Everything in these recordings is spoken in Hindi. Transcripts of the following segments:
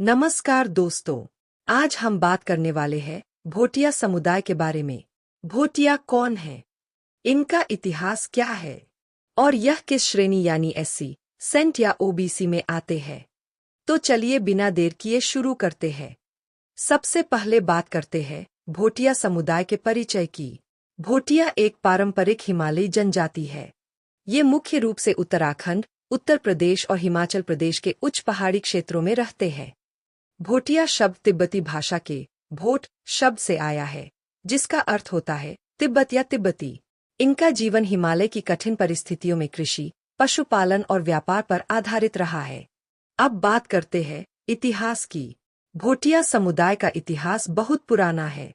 नमस्कार दोस्तों। आज हम बात करने वाले हैं भोटिया समुदाय के बारे में। भोटिया कौन है, इनका इतिहास क्या है और यह किस श्रेणी यानी एससी, सेंट या ओबीसी में आते हैं। तो चलिए बिना देर किए शुरू करते हैं। सबसे पहले बात करते हैं भोटिया समुदाय के परिचय की। भोटिया एक पारंपरिक हिमालयी जनजाति है। ये मुख्य रूप से उत्तराखंड, उत्तर प्रदेश और हिमाचल प्रदेश के उच्च पहाड़ी क्षेत्रों में रहते हैं। भोटिया शब्द तिब्बती भाषा के भोट शब्द से आया है, जिसका अर्थ होता है तिब्बत या तिब्बती। इनका जीवन हिमालय की कठिन परिस्थितियों में कृषि, पशुपालन और व्यापार पर आधारित रहा है। अब बात करते हैं इतिहास की। भोटिया समुदाय का इतिहास बहुत पुराना है।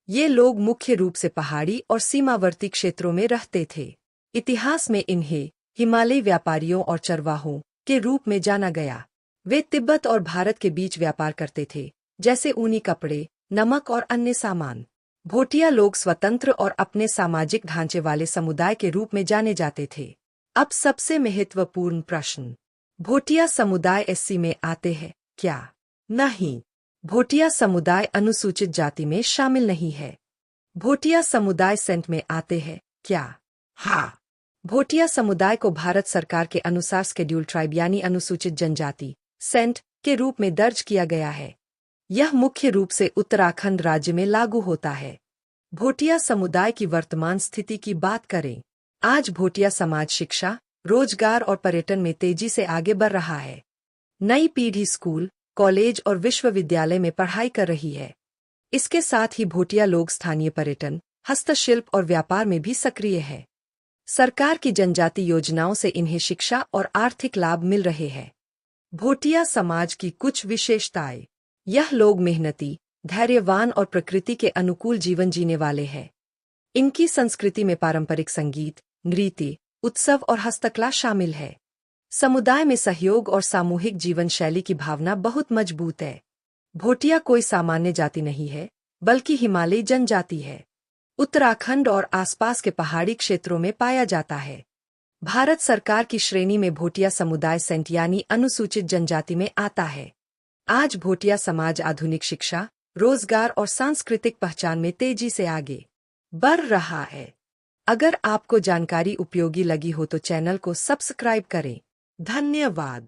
ये लोग मुख्य रूप से पहाड़ी और सीमावर्ती क्षेत्रों में रहते थे। इतिहास में इन्हें हिमालयी व्यापारियों और चरवाहों के रूप में जाना गया। वे तिब्बत और भारत के बीच व्यापार करते थे, जैसे ऊनी कपड़े, नमक और अन्य सामान। भोटिया लोग स्वतंत्र और अपने सामाजिक ढांचे वाले समुदाय के रूप में जाने जाते थे। अब सबसे महत्वपूर्ण प्रश्न, भोटिया समुदाय एससी में आते हैं क्या? नहीं, भोटिया समुदाय अनुसूचित जाति में शामिल नहीं है। भोटिया समुदाय सेंट में आते हैं क्या? हाँ, भोटिया समुदाय को भारत सरकार के अनुसार शेड्यूल्ड ट्राइब यानी अनुसूचित जनजाति सेंट के रूप में दर्ज किया गया है। यह मुख्य रूप से उत्तराखंड राज्य में लागू होता है। भोटिया समुदाय की वर्तमान स्थिति की बात करें। आज भोटिया समाज शिक्षा, रोजगार और पर्यटन में तेजी से आगे बढ़ रहा है। नई पीढ़ी स्कूल, कॉलेज और विश्वविद्यालय में पढ़ाई कर रही है। इसके साथ ही भोटिया लोग स्थानीय पर्यटन, हस्तशिल्प और व्यापार में भी सक्रिय है। सरकार की जनजाति योजनाओं से इन्हें शिक्षा और आर्थिक लाभ मिल रहे हैं। भोटिया समाज की कुछ विशेषताएं। यह लोग मेहनती, धैर्यवान और प्रकृति के अनुकूल जीवन जीने वाले हैं। इनकी संस्कृति में पारंपरिक संगीत, नृत्य, उत्सव और हस्तकला शामिल है। समुदाय में सहयोग और सामूहिक जीवन शैली की भावना बहुत मजबूत है। भोटिया कोई सामान्य जाति नहीं है, बल्कि हिमालयी जनजाति है। उत्तराखंड और आसपास के पहाड़ी क्षेत्रों में पाया जाता है। भारत सरकार की श्रेणी में भोटिया समुदाय सेंट यानी अनुसूचित जनजाति में आता है। आज भोटिया समाज आधुनिक शिक्षा, रोजगार और सांस्कृतिक पहचान में तेजी से आगे बढ़ रहा है। अगर आपको जानकारी उपयोगी लगी हो तो चैनल को सब्सक्राइब करें। धन्यवाद।